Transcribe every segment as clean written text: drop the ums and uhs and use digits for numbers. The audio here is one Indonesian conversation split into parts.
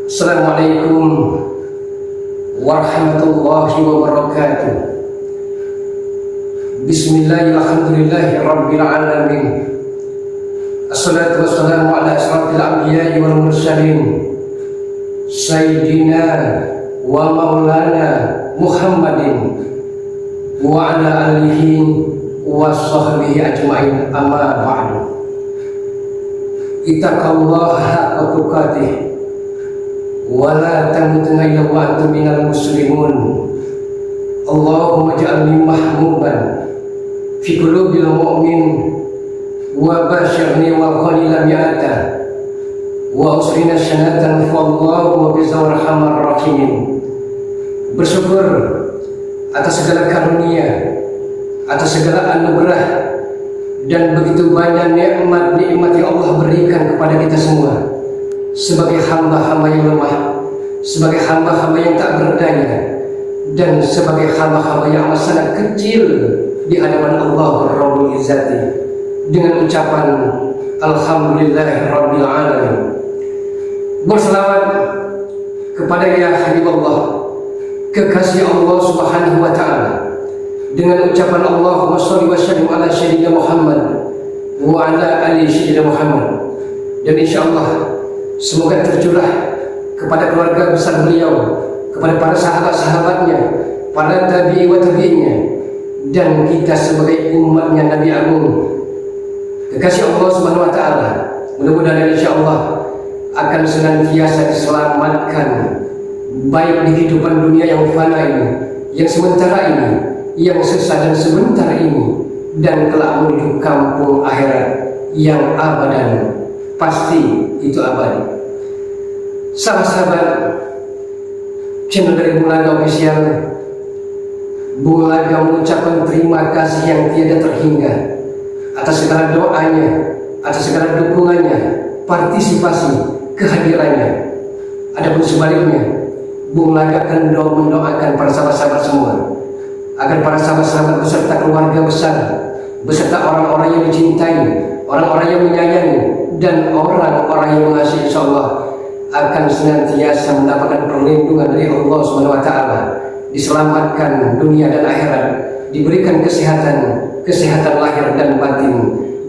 Assalamualaikum warahmatullahi wabarakatuh. Bismillahirrahmanirrahim. Assalatu wassalamu ala asyrafil anbiya'i wal mursalin Sayyidina wa maulana Muhammadin wa ala alihi wa sahbihi ajma'in, amma ba'du. Ittaqallaha haqqa tuqatih wa la tamutunna illa wa antum minal muslimun. Allahumma ja'alni mahmuban fi qulubil mu'min wa basyirni wa qalila mi'ata wa usrina syanatan fallahu wa bizawar hamar rahimin. Bersyukur atas segala karunia, atas segala anugerah dan begitu banyak nikmat-nikmat yang Allah berikan kepada kita semua sebagai hamba-hamba yang lemah, sebagai hamba-hamba yang tak berdaya, dan sebagai hamba-hamba yang amat sangat kecil di hadapan Allah Rabbul Izzati, dengan ucapan Alhamdulillahirabbil alamin. Berselawat kepada ya Habibullah, kekasih Allah Subhanahu wa taala, dengan ucapan Allahumma shalli wa sallim ala sayyidina Muhammad wa ala ali sayyidina Muhammad. Dan insyaallah semoga tercurah kepada keluarga besar beliau, kepada para sahabat-sahabatnya, para tabi'i wa tabi'inya, dan kita sebagai umatnya Nabi Agung, kekasih Allah Subhanahu wa taala. Mudah-mudahan insyaallah akan senantiasa diselamatkan, baik di kehidupan dunia yang fana ini, yang sementara ini, yang sesaat dan sebentar ini, dan kelak menuju kampung akhirat yang abadan, pasti itu abadi. Sahabat-sahabat channel dari Bulaga Official, Bulaga mengucapkan terima kasih yang tiada terhingga atas segala doanya, atas segala dukungannya, partisipasi, kehadirannya. Adapun sebaliknya, Bulaga akan mendoakan para sahabat-sahabat semua agar para sahabat-sahabat beserta keluarga besar, beserta orang-orang yang dicintai, orang-orang yang menyayangi, dan orang-orang yang mengasihi, insyaallah akan senantiasa mendapatkan perlindungan dari Allah Subhanahu wa taala, diselamatkan dunia dan akhirat, diberikan kesehatan lahir dan batin,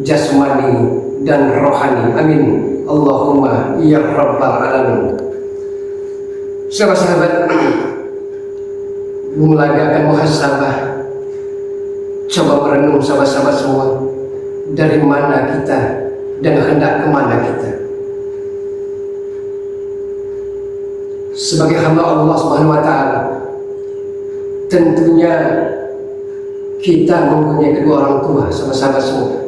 jasmani dan rohani. Amin. Allahumma ya rabbal alamin. Sahabat-sahabat, mengelagakan muhasabah, coba merenung sahabat-sahabat semua, dari mana kita dan hendak kemana kita. Sebagai hamba Allah Subhanahu wa taala, tentunya kita mempunyai kedua orang tua, sahabat-sahabat semua.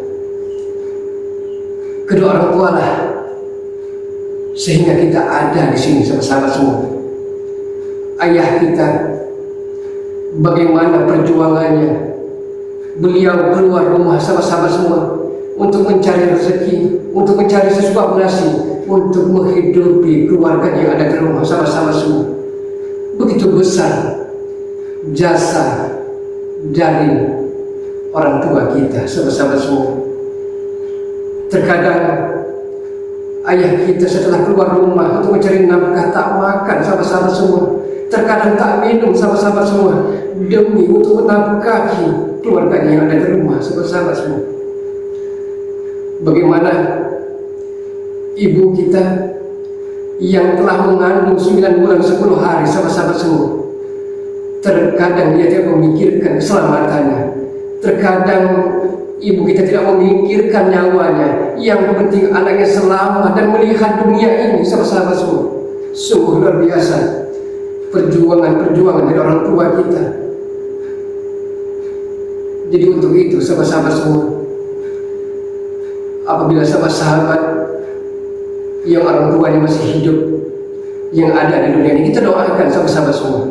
Kedua orang tua lah sehingga kita ada di sini, sahabat-sahabat semua. Ayah kita, bagaimana perjuangannya beliau keluar rumah, sahabat-sahabat semua, untuk mencari rezeki, untuk mencari sesuap nasi, untuk menghidupi keluarga yang ada di rumah, sahabat-sahabat semua. Begitu besar jasa dari orang tua kita, sahabat-sahabat semua. Terkadang ayah kita setelah keluar rumah untuk mencari nafkah tak makan, sahabat-sahabat semua. Terkadang tak minum, sahabat-sahabat semua, demi untuk menafkahi keluarganya yang ada di rumah, sahabat-sahabat semua. Bagaimana ibu kita yang telah mengandung 9 bulan 10 hari, sahabat-sahabat semua, terkadang dia tidak memikirkan keselamatannya, terkadang ibu kita tidak memikirkan nyawanya, yang penting anaknya selamat dan melihat dunia ini, sahabat-sahabat semua. Sungguh luar biasa perjuangan dari orang tua kita. Jadi untuk itu sahabat-sahabat semua, apabila sahabat-sahabat yang orang tuanya masih hidup, yang ada di dunia ini, kita doakan sahabat-sahabat semua.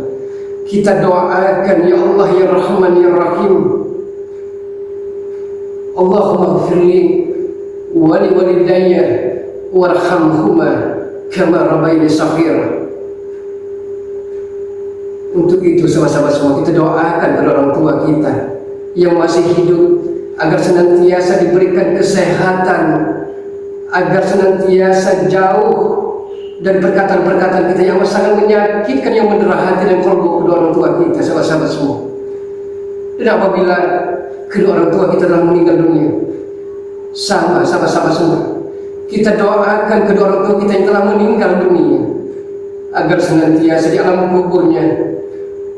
Kita doakan, ya Allah ya Rahman ya Rahim, Allahumma ghfirli wa li walidayya warhamhuma kama rabbayani shaghira. Untuk itu sahabat-sahabat semua, kita doakan kepada orang tua kita yang masih hidup agar senantiasa diberikan kesehatan, agar senantiasa jauh dari perkataan-perkataan kita yang sangat menyakitkan, yang mendera hati dan kolbu kedua orang tua kita, sahabat-sahabat semua. Dan apabila kedua orang tua kita telah meninggal dunia, sama sahabat-sahabat semua, kita doakan kedua orang tua kita yang telah meninggal dunia agar senantiasa di alam kuburnya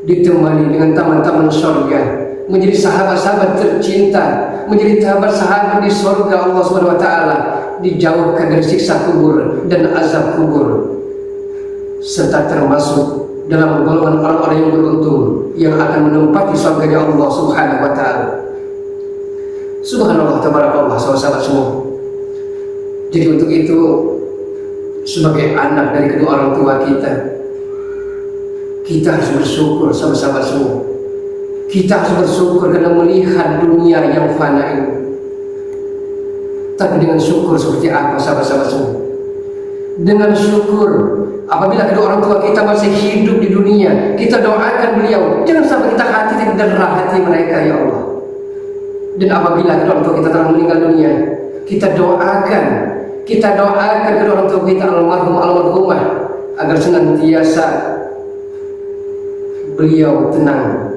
ditemani dengan taman-taman surga, menjadi sahabat-sahabat tercinta, menjadi sahabat di surga Allah Subhanahu wa taala, dijauhkan dari siksa kubur dan azab kubur, serta termasuk dalam golongan orang-orang yang beruntung yang akan menempati surganya Allah Subhanahu wa taala. Subhanallah, tabarakallah, sahabat-sahabat semua. Jadi untuk itu, sebagai anak dari kedua orang tua kita harus bersyukur, sahabat-sahabat semua. Kita harus bersyukur karena melihat dunia yang fana ini. Tapi dengan syukur seperti apa, sahabat-sahabat semua? Dengan syukur apabila kedua orang tua kita masih hidup di dunia, kita doakan beliau. Jangan sampai kita hati terderah hati mereka, ya Allah. Dan apabila kedua orang tua kita telah meninggal dunia, kita doakan kedua orang tua kita almarhum almarhumah agar senantiasa beliau tenang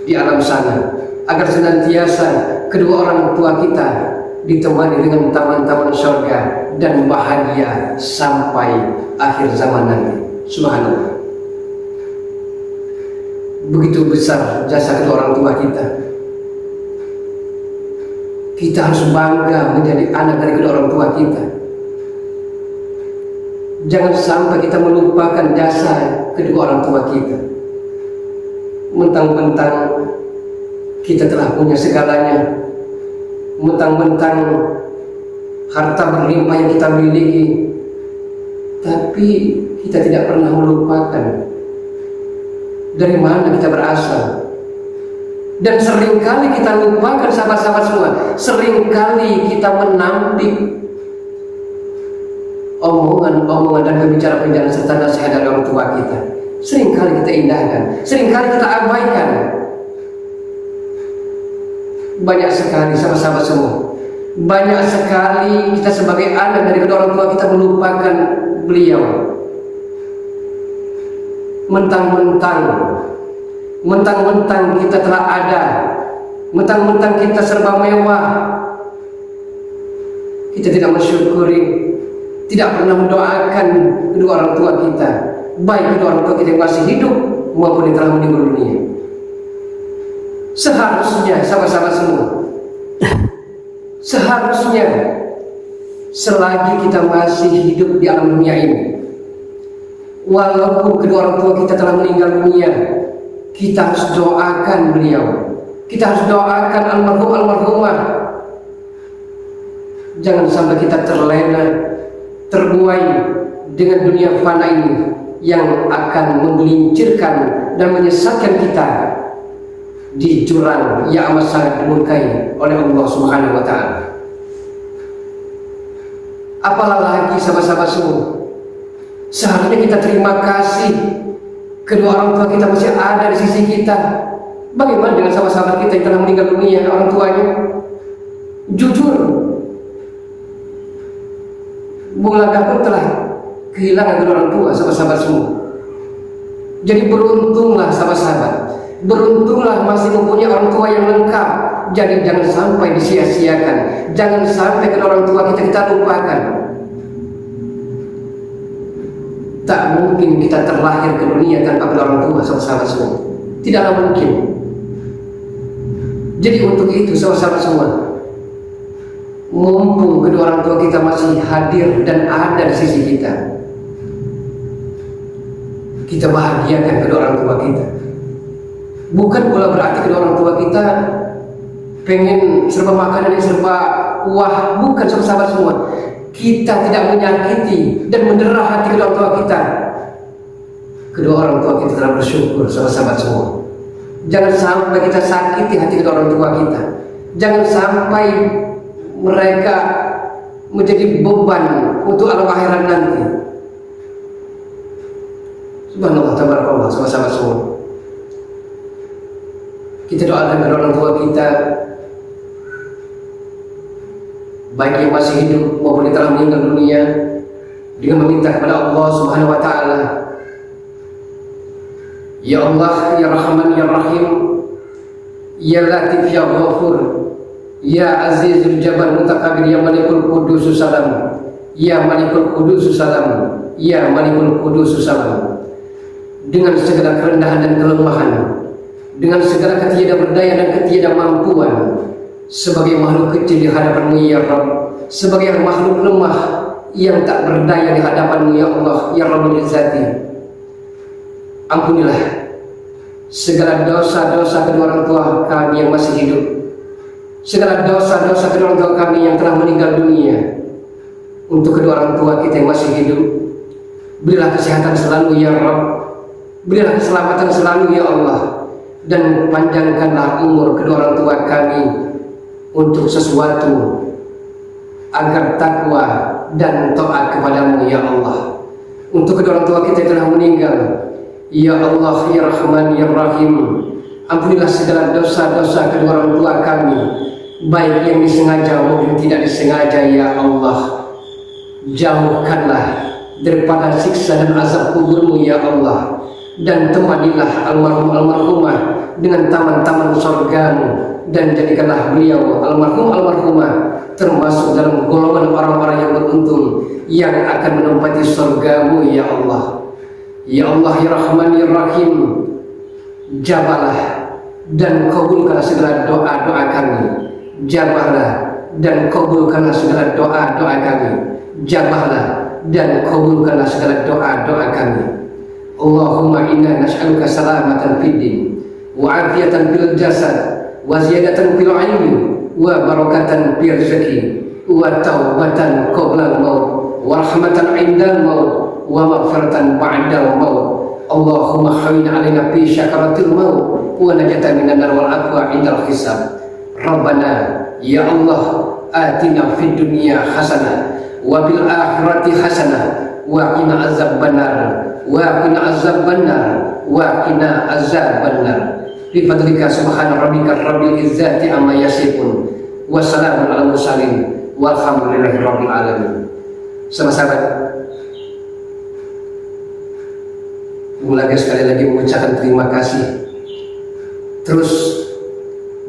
di alam sana, agar senantiasa kedua orang tua kita ditemani dengan taman-taman surga dan bahagia sampai akhir zaman nanti. Subhanallah. Begitu besar jasa kedua orang tua kita. Kita harus bangga menjadi anak dari kedua orang tua kita. Jangan sampai kita melupakan jasa kedua orang tua kita. Mentang-mentang kita telah punya segalanya, mentang-mentang harta berlimpah yang kita miliki, tapi kita tidak pernah melupakan dari mana kita berasal. Dan seringkali kita lupakan, sahabat-sahabat semua, seringkali kita menampik omongan-omongan dan pembicaraan serta nasihat dari orang tua kita. Seringkali kita indahkan, seringkali kita abaikan. Banyak sekali, sahabat-sahabat semua, banyak sekali kita sebagai anak dari kedua orang tua kita melupakan beliau. Mentang-mentang kita telah ada, mentang-mentang kita serba mewah, kita tidak mensyukuri, tidak pernah mendoakan kedua orang tua kita, baik kedua orang tua kita yang masih hidup maupun yang telah meninggal dunia. Seharusnya, sahabat-sahabat semua, seharusnya selagi kita masih hidup di alam dunia ini, walaupun kedua orang tua kita telah meninggal dunia, kita harus doakan beliau, kita harus doakan almarhum almarhumah. Jangan sampai kita terlena, terbuai dengan dunia fana ini yang akan menggelincirkan dan menyesatkan kita di jurang yang amat sangat dimurkai oleh Allah Subhanahu wa taala. Apalagi sahabat-sahabat semua, seharusnya kita terima kasih kedua orang tua kita masih ada di sisi kita. Bagaimana dengan sahabat-sahabat kita yang telah meninggal dunia, orang tuanya? Jujur, Bulaga pun telah kehilangan kedua orang tua, sahabat-sahabat semua. Jadi beruntunglah sahabat-sahabat, beruntunglah masih mempunyai orang tua yang lengkap. Jadi jangan sampai disia-siakan, jangan sampai kedua orang tua kita lupakan. Tak mungkin kita terlahir ke dunia tanpa kedua orang tua, sahabat-sahabat semua. Tidaklah mungkin. Jadi untuk itu, sahabat-sahabat semua, mumpung kedua orang tua kita masih hadir dan ada di sisi kita, kita bahagiakan kedua orang tua kita. Bukan pula berarti kedua orang tua kita pengen serba makanan yang serba wah, bukan, sahabat-sahabat semua. Kita tidak menyakiti dan mendera hati kedua orang tua kita. Kedua orang tua kita telah bersyukur, sahabat-sahabat semua. Jangan sampai kita sakiti hati kedua orang tua kita. Jangan sampai mereka menjadi beban untuk alam akhirat nanti. Subhanallah, tabarakallah, sahabat-sahabat semua. Kita doakan kedua orang tua kita, baik yang masih hidup maupun yang telah meninggal dunia, dengan meminta kepada Allah Subhanahu wa taala, Ya Allah, Ya Rahman, Ya Rahim, Ya Latif, Ya Ghafur, Ya Azizul Jabbar Mutakabir, Ya Malikul Qudus Salam, Ya Malikul Qudus Salam, Ya Malikul Qudus Salam. Dengan segala kerendahan dan kelemahan, dengan segala ketidakberdayaan dan ketidakmampuan, sebagai makhluk kecil di hadapan-Mu ya Rabb, sebagai makhluk lemah yang tak berdaya di hadapan-Mu ya Allah, ya Rabbul Izzati, ampunilah segala dosa-dosa kedua orang tua kami yang masih hidup, segala dosa-dosa kedua orang tua kami yang telah meninggal dunia. Untuk kedua orang tua kita yang masih hidup, berilah kesehatan selalu ya Rabb, berilah keselamatan selalu ya Allah, dan panjangkanlah umur kedua orang tua kami untuk sesuatu agar takwa dan taat kepadamu ya Allah. Untuk kedua orang tua kita yang telah meninggal, ya Allah, Ya Rahman, Ya Rahim, ampunilah segala dosa-dosa kedua orang tua kami, baik yang disengaja maupun tidak disengaja ya Allah. Jauhkanlah daripada siksa dan azab kuburmu ya Allah, dan temanilah almarhum-almarhumah dengan taman-taman surgamu, dan jadikanlah beliau almarhum-almarhumah termasuk dalam golongan orang-orang yang beruntung yang akan menempati surgamu ya Allah. Ya Allah, Ya Rahman, Ya Rahim, jabalah dan kabulkanlah segala doa-doa kami, jabalah dan kabulkanlah segala doa-doa kami, jabalah dan kabulkanlah segala doa-doa kami. Allahumma inna nas'aluka salamatan fid din wa afiyatan fil jasad wa ziyadatan fil ilmi wa barakatan fil rizqi wa taubatan qabla al-maut wa rahmatan 'indal maut wa maghfiratan ba'dal maut. Allahumma hawwin 'alaina fi syakaratil maut wa najatan minan nar wal afwa 'indal hisab. Rabbana ya Allah, atina fid dunya hasanah wa bil akhirati hasanah wa qina azabannar wa qina azabannar wa qina azabannar. Bi fadlika subhana rabbika rabbil izzati amma yasifun wa salamun alal mursalin walhamdulillahi rabbil alamin. Sahabat-sahabat, mulai sekali lagi mengucapkan terima kasih. Terus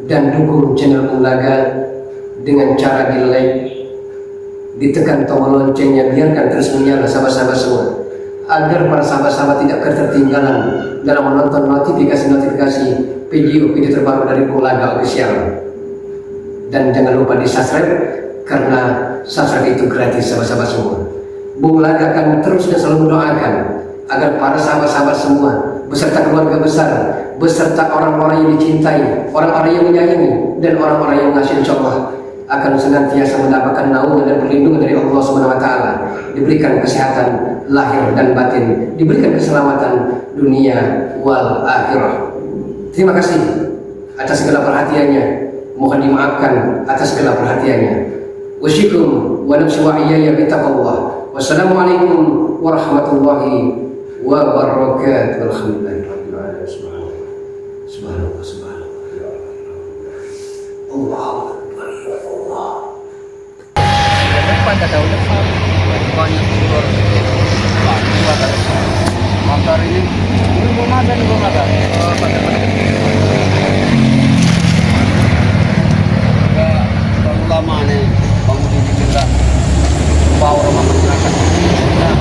dan dukung channel Ulaga dengan cara di like, ditekan tombol loncengnya, biarkan terus menyala sahabat-sahabat semua, agar para sahabat-sahabat tidak ketertinggalan dalam menonton notifikasi-notifikasi video-video terbaru dari Ulaga Official. Dan jangan lupa di subscribe, karena subscribe itu gratis sahabat-sahabat semua. Ulaga akan terus dan selalu mendoakan agar para sahabat-sahabat semua beserta keluarga besar, beserta orang-orang yang dicintai, orang-orang yang menyayangi, dan orang-orang yang mengasihi, insyaallah akan senantiasa mendapatkan naungan dan perlindungan dari Allah Subhanahu wa taala, diberikan kesehatan lahir dan batin, diberikan keselamatan dunia wal akhirah. Terima kasih atas segala perhatiannya, mohon dimaafkan atas segala perhatiannya. Wasyikum wa nafsi wa iyaya bitaqwallah. Wassalamualaikum warahmatullahi wabarakatuh. Alhamdulillahirabbil alamin. Subhanallah, subhanallah. Allahu akbar, ya Allah. Pada tahun depan banyak keluar motor ini mau makan lama nih bangun di juga bawa rumah masyarakat makan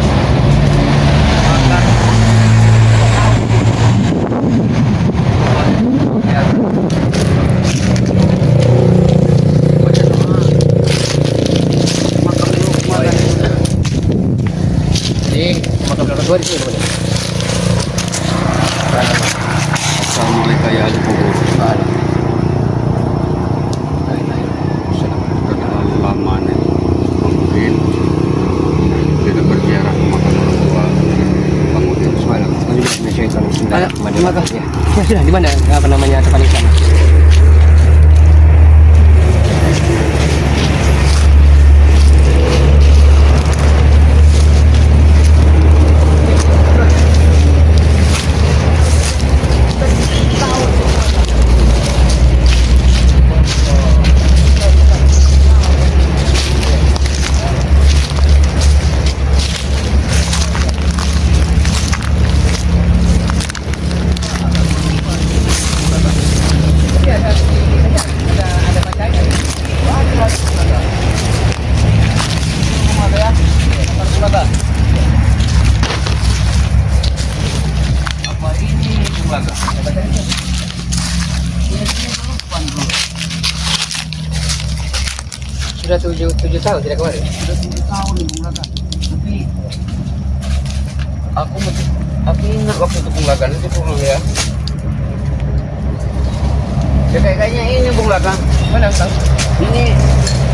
Assalamualaikum ya lama nih mungkin tidak berziarah ke makam orang tua bangunin semalam. Terima kasih. Ya sudah, di mana apa namanya tempat di sana? Sudah tujuh tahun tidak kemarin. Sudah 7 tahun nih Bung Laka. Tapi aku ingat waktu itu Bung Laka itu dulu ya. Ya kayaknya ini Bung Laka. Mana Ustaz? Ini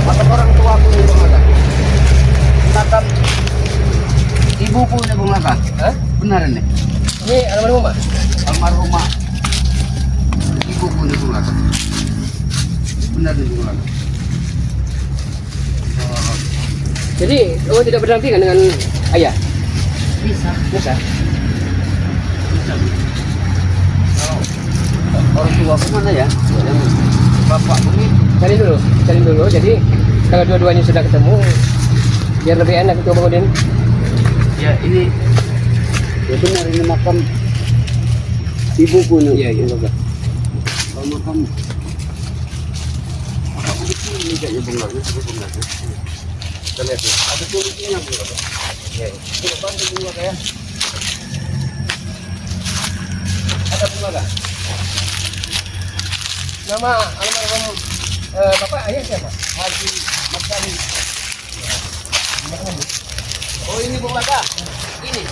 makam orang tua aku nih Bung Laka. Makam ibuku nih Bung Laka. Hah? Benar ini. Ini almarhumah. Almarhumah ibuku nih Bung Laka. Benar nih Bung Laka. Jadi, tidak berdampingan dengan ayah? Bisa. Bisa. Kalau orang tua aku mana ya? Yang bapak ini Cari dulu. Jadi, kalau dua-duanya sudah ketemu, biar lebih enak itu Bang Udin. ya ini ya benar ini makam ibuku nih. Iya. Kalau makam aku di sini kayaknya Bung Laka. Kita lihat ya. Ada tulisnya Bung Laka. Iya. Coba bantu Bung Laka ya. Ada Bung Laka. Nama almarhum bapak ayah siapa? Haji Maksani. Oh ini Bung Laka. Ini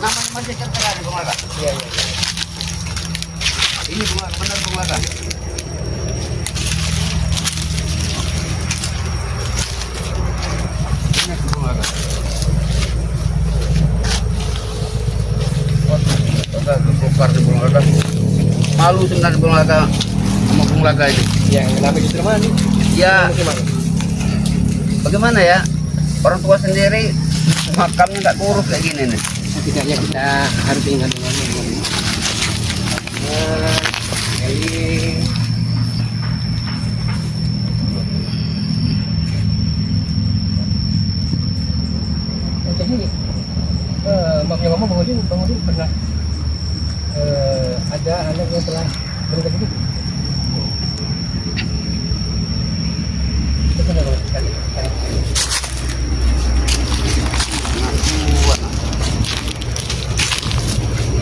namanya masih tertera di Bung Laka. Iya. Ini Bung Laka, benar Bung Laka. Benar Bung Laka. Agak kebongkar di Bung Laka. Malu sebenarnya Bung Laka sama Bung Laka ini. Ya, kenapa justru mana nih? Ya, Gimana? bagaimana ya? Orang tua sendiri makamnya nggak kurus kayak gini nih. Setidaknya kita harus ingat dengan ini. Jadi, maafnya ngomong Bang Udin pernah ada anak yang telah meninggal hidup. Betul nggak sekali?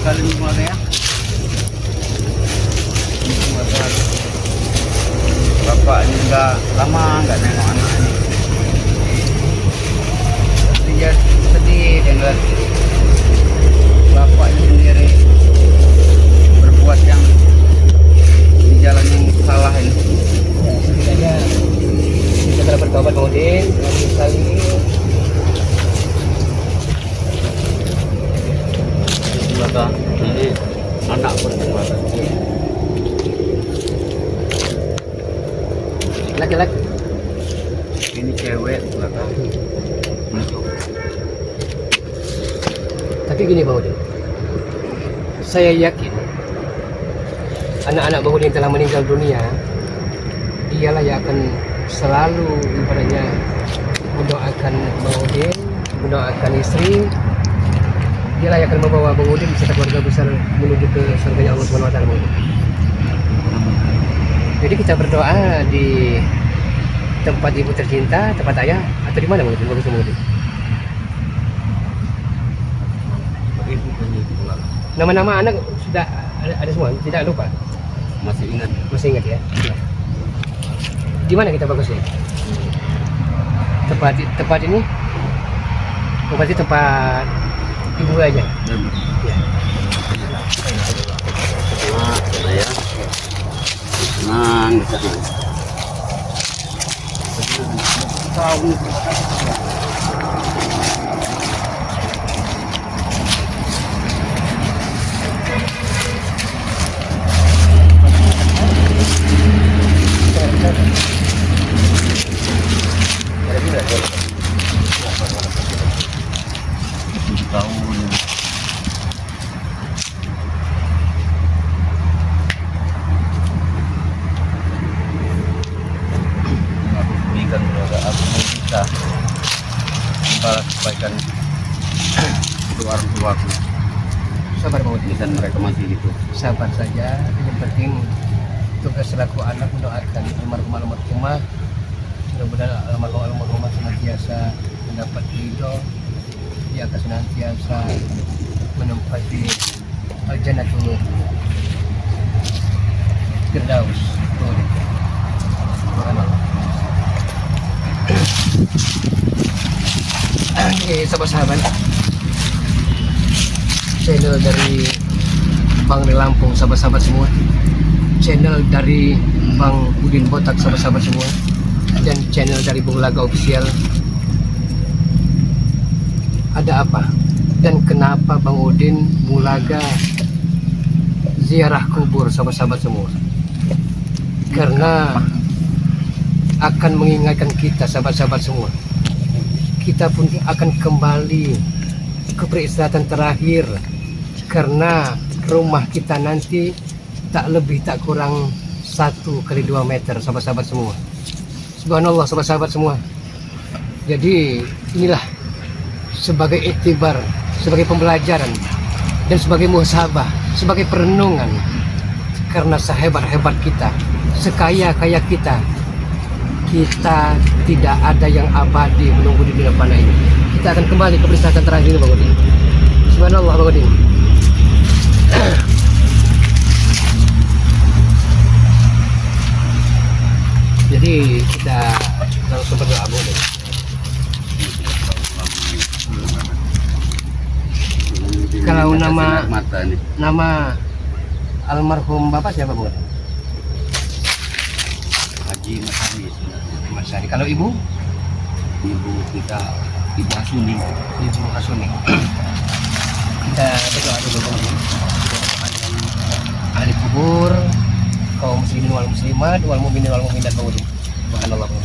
Kali ini Bung Laka ya. Bapak ini udah lama nggak nengok anaknya. Dia sedih dengan bapak ini sendiri berbuat yang di jalan yang salah ini. Ya, setidaknya kita telah bertobat Bang Udin, telah menyesali. Laka ini anak berkeluarga. Laki-laki. Ini cewek Laka. Tapi gini Bang Udin, saya yakin anak-anak Bang Udin yang telah meninggal dunia, dialah yang akan selalu ibaratnya mendoakan Bang Udin, mendoakan istri. Dialah yang akan membawa Bang Udin beserta keluarga besar menuju ke surganya Allah Subhanahu wa taala. Jadi kita berdoa di tempat ibu tercinta, tempat ayah, atau di mana Bang Udin? Bagus Bang Udin. Ibu punya Laka. Nama-nama anak sudah ada semua, tidak lupa. Masih ingat. Masih ingat ya? Di mana kita bagusnya? Tempat ini? Berarti tempat ibu aja. Ya. Ya. Senang di sana. Tahun membalas kebaikan kedua orang tuaku. Sabar Bang Udin. Dan mereka masih hidup. Sabar saja. Yang penting tugas selaku anak mendoakan almarhumah. Mudah-mudahan almarhumah senantiasa mendapat ridho, dia akan senantiasa menempati al-jannatul firdaus. Subhanallah. Sahabat-sahabat, channel dari Bang di Lampung, sahabat-sahabat semua, channel dari Bang Udin Botak, sahabat-sahabat semua, dan channel dari Bung Laga Official. Ada apa dan kenapa Bang Udin, Bung Laga ziarah kubur, sahabat-sahabat semua? Karena akan mengingatkan kita, sahabat-sahabat semua, kita pun akan kembali ke peristirahatan terakhir, karena rumah kita nanti tak lebih tak kurang 1 kali 2 meter, sahabat-sahabat semua. Subhanallah, sahabat-sahabat semua. Jadi inilah sebagai iktibar, sebagai pembelajaran, dan sebagai muhasabah, sebagai perenungan. Karena sehebat-hebat kita, sekaya-kaya kita, kita tidak ada yang abadi menunggu di dunia fana ini. Kita akan kembali ke peristirahatan terakhir, Bang Udin. Subhanallah, Bang Udin. Jadi kita langsung berdoa, Bang Udin. Kalau nama almarhum Bapak siapa, Bang? Haji Masani. Masani. Kalau Ibu? Ibu kita, Ibu Asuni. Ibu Asuni. Kita berdoa dulu, Bang. Ahli kubur, kaum muslimin wal muslimat, wal mu'minin wal mu'minat, Bang. Subhanallah, Bang.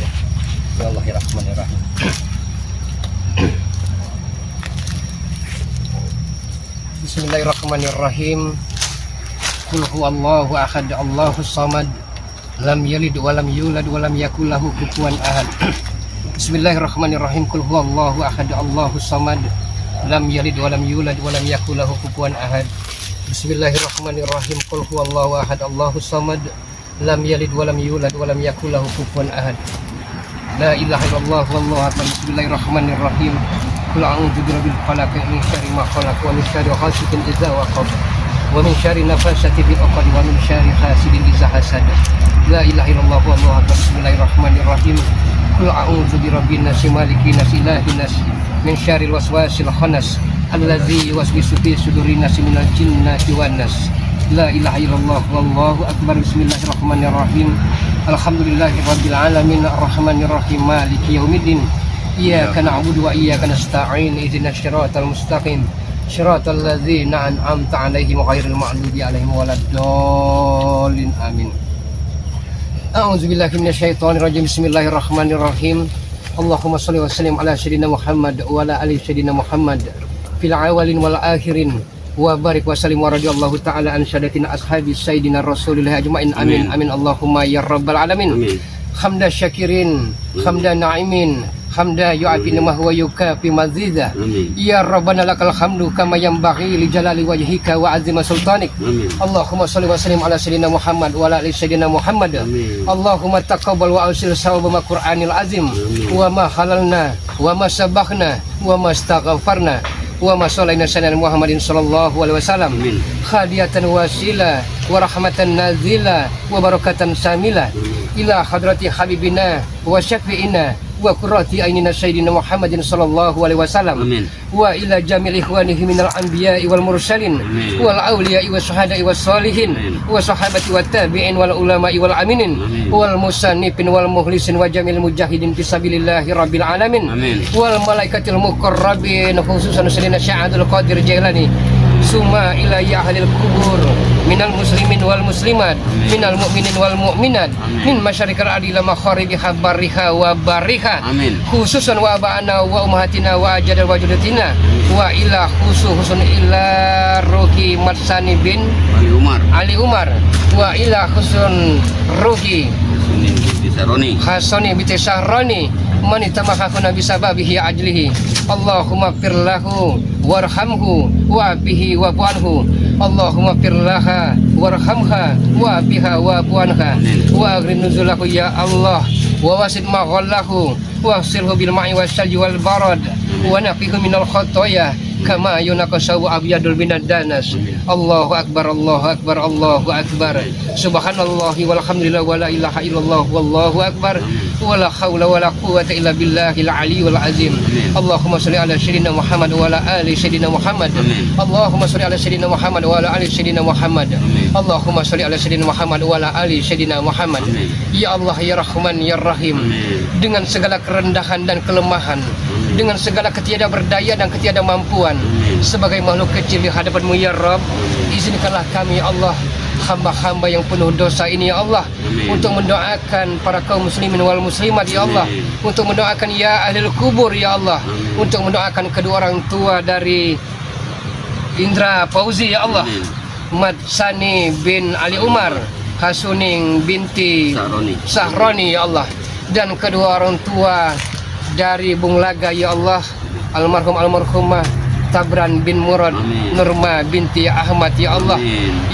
Bismillahirrahmanirrahim. Bismillahirrahmanirrahim. Qul huwallahu ahad, Allahus samad, lam yalid wa lam yulad wa lam yakul lahu kufuwan ahad. Bismillahirrahmanirrahim. Qul huwallahu ahad, Allahus samad, lam yalid wa lam yulad wa lam yakul lahu kufuwan ahad. Bismillahirrahmanirrahim. Qul huwallahu ahad, Allahus samad, lam yalid wa lam yulad wa lam yakul lahu kufuwan ahad. La ilaha illallah wallahu akbar. Bismillahirrahmanirrahim. Qul a'udzu birabbil falaq min syarri ma khalaq wa min syarri hasidin idza waqab wa min syarri nafasati fil 'uqad wa min syarri hasidin idza hasad. La ilaha illallah wallahu akbar. Bismillahirrahmanirrahim. Qul a'udzu birabbin nas malikin nas ilahin nas min syarril waswasil khannas allazi yuwaswisu fi sudurin nas minal jinnati wan nas. La ilaha illallah wallahu akbar. Bismillahirrahmanirrahim. Alhamdulillahirabbil alamin arrahmanir rahim maliki yaumiddin. Iyyaka na'budu wa iyyaka nasta'in ihdinas siratal mustaqim siratal ladzina an'amta 'alaihim ghairil maghdubi 'alaihim waladdallin amin. A'udzubillahi minasyaitonir rajim. Bismillahirrahmanirrahim. Allahumma shalli wa sallim ala sayyidina Muhammad wa ala ali sayyidina Muhammad fil awalin wal akhirin wa barik wa sallim wa radhiyallahu ta'ala an sadatina ashabi sayyidina Rasulillah ajmain amin amin Allahumma ya rabbal alamin. Amin. Hamda syakirin, hamda na'imin, hamda yu'afi nimah wa yukafi mazidah. Ya Rabbana lakal hamdu kama yanbaghi li jalali wajhika wa azima sultanik. Amin. Allahumma shalli wa sallim ala sayyidina Muhammad wa ala ali sayyidina Muhammad. Amin. Allahumma taqabbal wa ausil sawaba Qur'anil azim. Amin. Wa ma halalna wa ma sabakhna wa ma astaghfarna wa ma shalaina sayyidina Muhammadin sallallahu alaihi wasallam. Khadiyatan wasila wa rahmatan nazila wa barakatan samila ila hadrati habibina wa syafi'ina wa qurrati ainina sayyidina Muhammadin sallallahu alaihi wasallam. Amin. Wa ila jamil ikhwanihi minal anbiya'i wal mursalin. Amin. Wal awliya'i was syuhada'i was sholihin. Amin. Wa sahabati wat tabi'in wal ulama'i wal aminin. Amin. Wal musannifin wal mukhlisin wa jamil mujahidin fisabilillahi rabbil alamin. Amin. Wal malaikatil muqarrabin khususan sayyidina Syahadul Qadir Jailani. Summa ila ya ahlil kubur minal muslimin wal muslimat. Amin. Minal mu'minin wal mu'minat. Amin. Min masyarikal adila makharibiha barriha wa barriha. Amin. Khususan wa aba'ana wa ummahatina wa ajadal wajudatina. Wa ila khususun ila ruhi Matsani bin Ali Umar wa ila khusun ruhi Hasani binti Sahroni man itamahakuna bisababihi ajlihi. Allahumma firlahu warhamhu wa bihi wa bu'anhu. Allahumma firlaha warhamha wa biha wa bu'anha wa agrin nuzulahu ya Allah wa wasid maghallahu wa silhu bil ma'i was salji wal barad wa naqihu minal khotoya kama yunaqasau abyadul minad danas. Allahu akbar, Allahu akbar, Allahu akbar. Subhanallahi walhamdulillah wala ilaha illallah wallahu akbar. Wala haula wala quwwata illa billahil aliyyil azim. Allahumma shalli ala sayyidina Muhammad wa ala ali sayyidina Muhammad. Allahumma shalli ala sayyidina Muhammad wa ala ali sayyidina Muhammad. Allahumma shalli ala sayyidina Muhammad wa ala ali sayyidina Muhammad. Ya Allah ya Rahman ya Rahim. Dengan segala kerendahan dan kelemahan, dengan segala ketiadaberdaya dan ketiadamampuan sebagai makhluk kecil di hadapan-Mu ya Rabb, izinkanlah kami ya Allah, hamba-hamba yang penuh dosa ini ya Allah, untuk mendoakan para kaum muslimin wal muslimat ya Allah, untuk mendoakan ya ahli kubur ya Allah, untuk mendoakan kedua orang tua dari Indra Fauzi ya Allah, Mat Sani bin Ali Umar, Hasuning binti Sahroni ya Allah, dan kedua orang tua dari Bung Laga ya Allah, almarhum almarhumah Tabran bin Murad, Nurma binti Ahmad ya Allah.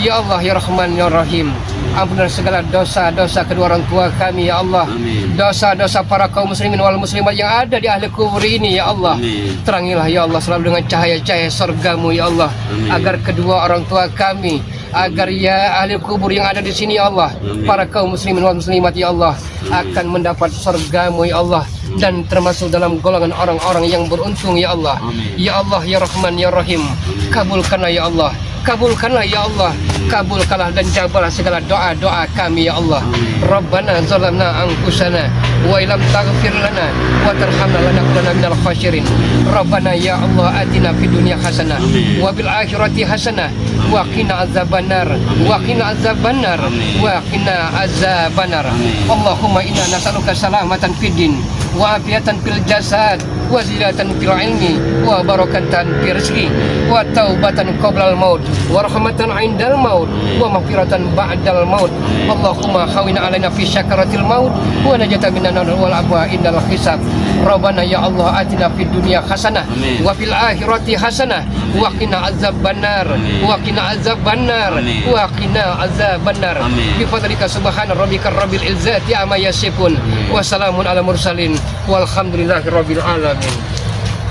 Ya Allah ya Rahman ya Rahim, ampunlah segala dosa-dosa kedua orang tua kami ya Allah, dosa-dosa para kaum muslimin wal muslimat yang ada di ahli kubur ini ya Allah. Terangilah ya Allah selalu dengan cahaya-cahaya surga-Mu ya Allah, agar kedua orang tua kami, agar ya ahli kubur yang ada di sini ya Allah, para kaum muslimin wal muslimat ya Allah, akan mendapat surga-Mu ya Allah, dan termasuk dalam golongan orang-orang yang beruntung ya Allah. Ya Allah ya Rahman ya Rahim, kabulkanlah ya Allah, kabulkanlah ya Allah, kabulkanlah dan jabalah segala doa-doa kami ya Allah. Rabbana zalamna anfusana wa illam taghfir lana wa tarhamna lanakunanna minal khasirin. Rabbana ya Allah atina fid dunya hasanah wa bil akhirati hasanah wa qina azabannar wa qina azabannar wa qina azabannar. Allahumma inna nas'aluka salamatan fid din wa afiatan fil jasad wa ziyadatan fil ilmi wa barakatan fil rizqi wa taubatan qablal maut wa rahmatan 'indal maut wa maghfiratan ba'dal maut. Allahumma khawina alaina fi syakaratil maut wa najatan minan nar wal abwa indal hisab. Rabbana ya Allah atina fid dunya hasanah wa fil akhirati hasanah wa qina azabannar wa qina azabannar wa qina azabannar. Bi fadlika subhana rabbika rabbil izzati amma yasifun wa salamun ala mursalin walhamdulillahi rabbil alamin.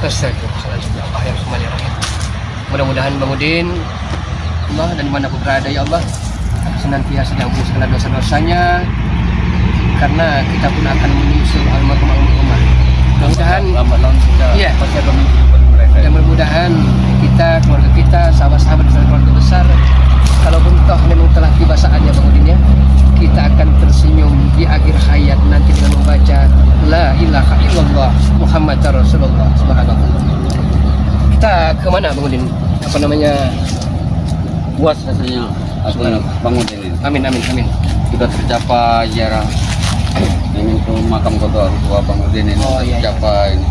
Astagfirullahaladzim. Mudah-mudahan Bang Udin Allah dan dimanapun berada ya Allah senantiasa diampuni segala dosa-dosanya, karena kita pun akan menyusul almarhum almarhumah. Mudah-mudahan iya, dan mudah-mudahan kita, keluarga kita, sahabat-sahabat dan keluarga besar, kalaupun toh memang telah tiba saatnya Bang Udin ya, kita akan tersenyum di akhir hayat nanti dengan membaca La ilaha illallah Muhammad Rasulullah. Subhanallah. Kita kemana Bang Udin? Apa namanya? Puas rasanya Bang Udin ini. Amin amin amin. Sudah tercapai jarak ingin ke makam kedua orang tua Bang Udin ini. Tercapai ini.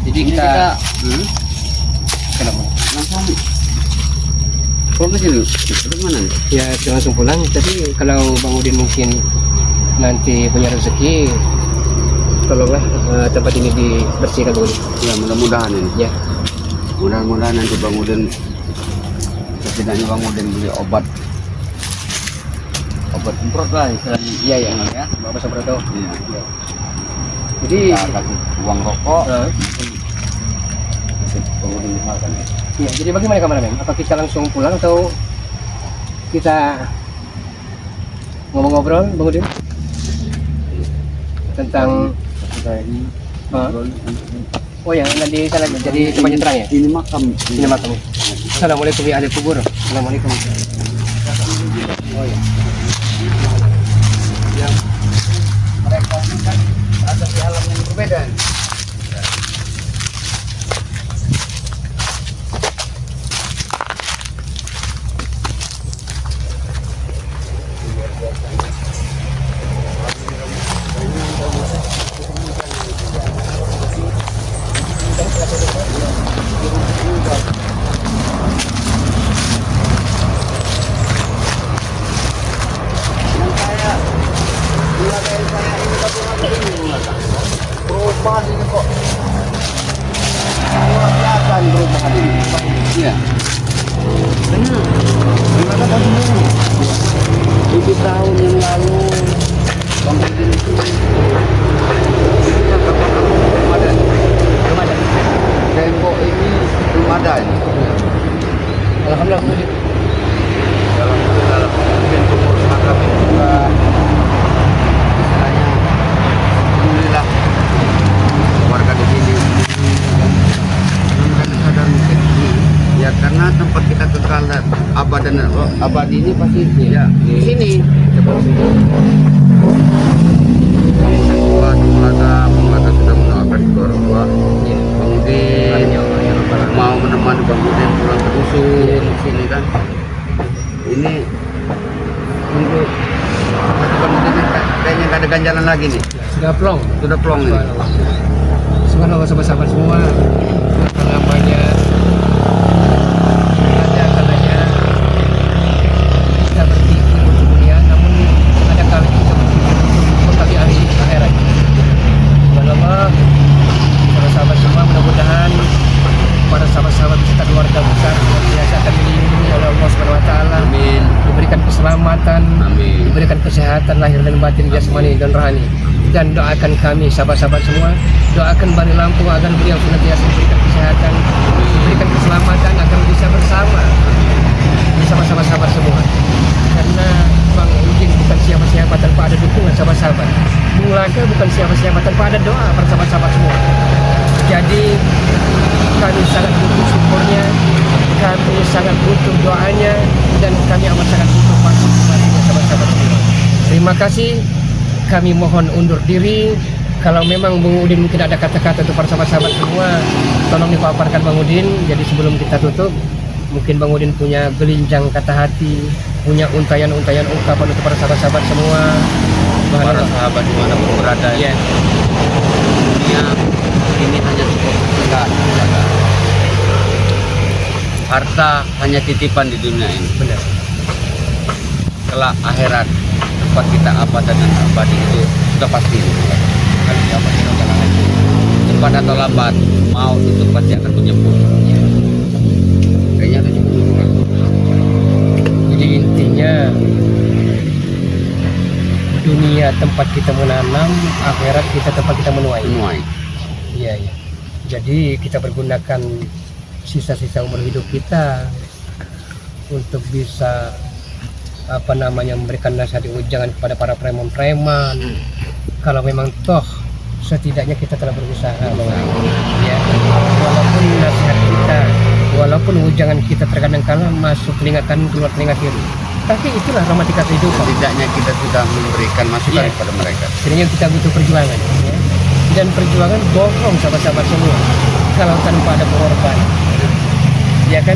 Jadi Ini kita kenapa? Langsung pulang ke sini. Terus mana nih? ya kita langsung pulang. Tapi kalau Bang Udin mungkin nanti punya rezeki, tolonglah tempat ini dibersihkan Bang Udin. Ya mudah-mudahan ini. Ya. Mudah-mudahan nanti Bang Udin, setidaknya Bang Udin beli obat semprot lah istilahnya. Iya ya. Ya. Bapak sampai tahu. Iya. Jadi Kita kasih uang rokok. eh, Bang Udin makan. ya, jadi bagaimana kameramen? Apa kita langsung pulang atau kita ngobrol-ngobrol Bang Udin tentang oh ya nanti sana jadi tempatnya terang ya? Ini makam. Ini makam. Assalamualaikum ya ahli kubur. Assalamualaikum. Oh ya. Mereka kan ada di alam yang berbeda. Perubahan ini kok luar biasa nih perubahan ini. Iya. Benar. Gimana tahun ini? 7 tahun yang lalu Bang Udin itu tembok ini ada ini. Alhamdulillah kemudian. Dalam pengurus makam ini juga istilahnya alhamdulillah warga di sini kan sadar mungkin ya karena tempat kita kekal dan abadi ini pasti ya di sini keluarga sudah mendoakan keluarga kemudian mau menemani Bang Udin pulang ke dusun di sini kan ini untuk Bang Udin kayaknya nggak ada ganjalan lagi nih, Sudah plong ini. Subhanallah sahabat-sahabat semua. Karena apanya ada kalanya kita berpikir untuk dunia, namun ada kalanya kita berpikir untuk bekal hari akhirat. Subhanallah sahabat-sahabat semua, mudah-mudahan para sahabat-sahabat beserta keluarga besar senantiasa akan dilindungi oleh Allah Subhanahu wa taala. Amin. Diberikan keselamatan, Amin. diberikan kesehatan lahir dan batin, jasmani dan rohani. Dan doakan kami sahabat-sahabat semua, doakan Bani Lampung agar beliau senantiasa diberikan kesehatan, diberikan keselamatan agar bisa bersama sahabat-sahabat semua. Karena Bang Udin bukan siapa-siapa tanpa ada dukungan sahabat-sahabat. Bung Laka bukan siapa-siapa tanpa ada doa para sahabat-sahabat semua. Jadi kami sangat butuh syukurnya, kami sangat butuh doanya, dan kami amat sangat butuh partisipasinya sahabat-sahabat semua. Terima kasih. Kami mohon undur diri. Kalau memang Bung Udin mungkin ada kata-kata untuk para sahabat-sahabat semua, tolong dipaparkan Bang Udin. Jadi sebelum kita tutup, mungkin Bang Udin punya gelinjang kata hati, punya untayan-untayan ungkapan untuk para sahabat-sahabat semua. Para sahabat dimanapun berada Ya. dunia ini hanya cukup sebentar. Harta hanya titipan di dunia ini. Benar. Kelak akhirat tempat kita apa dan abadi itu sudah pasti. Cepat atau lambat maut itu pasti akan menjemput. Kayaknya itu cukup. Jadi intinya dunia tempat kita menanam, akhirat kita tempat kita menuai. Iya, iya. Jadi kita pergunakan sisa-sisa umur hidup kita untuk bisa memberikan nasihat ujangan kepada para preman-preman. Kalau memang toh setidaknya kita telah berusaha, ya. Walaupun nasihat kita, walaupun ujangan kita terkadang kala masuk telinga kanan keluar telinga kiri, tapi itulah romantika kehidupan. Setidaknya kita sudah memberikan masukan Ya. kepada mereka. Setidaknya kita butuh perjuangan, ya. Dan perjuangan bohong sahabat-sahabat semua kalau tanpa ada pengorbanan, ya kan?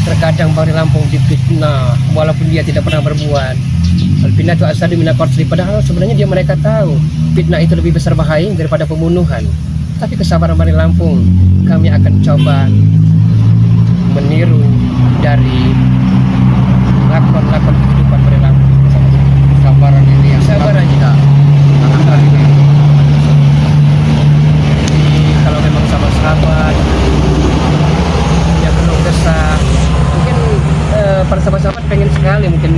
Terkadang Bani Lampung difitnah walaupun dia tidak pernah berbuat. Al-fitnah itu asal minal qatl, padahal sebenarnya mereka tahu fitnah itu lebih besar bahaya daripada pembunuhan. Tapi kesabaran Bani Lampung, kami akan coba meniru dari lakon-lakon kehidupan Bani Lampung. Kesabaran ini yang Kesabaran kita tanamkan ini. Jadi kalau memang sahabat-sahabat punya keluh kesah, mungkin para sahabat-sahabat pengen sekali mungkin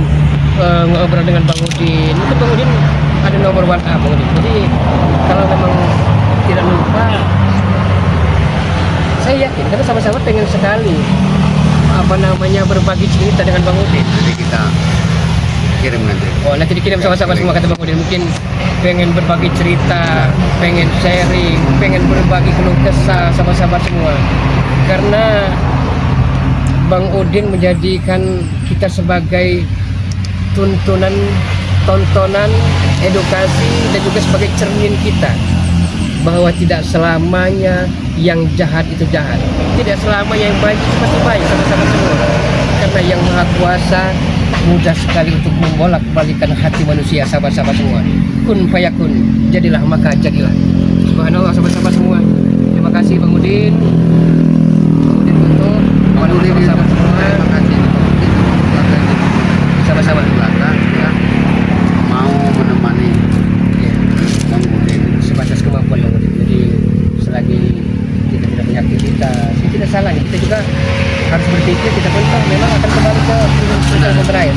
ngobrol dengan Bang Udin. Mungkin Bang Udin ada nomor WhatsApp Bang Udin. Jadi kalau memang tidak lupa, saya yakin karena sahabat-sahabat pengen sekali berbagi cerita dengan Bang Udin. Jadi kita kirim nanti. Oh, nanti dikirim sama-sama semua kata Bang Udin. Mungkin pengen berbagi cerita, pengen sharing, pengen berbagi keluh kesah sama sahabat semua. Karena Bang Udin menjadikan kita sebagai tontonan, edukasi, dan juga sebagai cermin kita bahwa tidak selamanya yang jahat itu jahat, tidak selamanya yang baik itu pasti baik sama-sama semua. Karena yang Maha Kuasa mudah sekali untuk membolak-balikan hati manusia sahabat-sahabat semua. Kun fayakun, jadilah maka jadilah. Subhanallah sahabat-sahabat semua. Terima kasih Bang Udin. Bang Udin tutup. Bang Udin sahabat semua. terima kasih Sama-sama. belakang ya mau menemani Ya, Bang Udin. sebatas kemampuan Bang Udin. Jadi selagi kita tidak punya aktivitas, itu tidak salah. Kita juga harus berpikir kita pun memang akan kembali ke prinsip yang terakhir.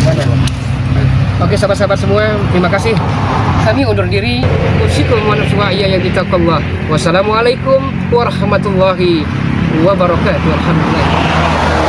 Oke sahabat-sahabat semua, terima kasih. Kami undur diri. Usikum wa nafsuha yang kita Allah. Wassalamualaikum warahmatullahi wabarakatuh. Alhamdulillah.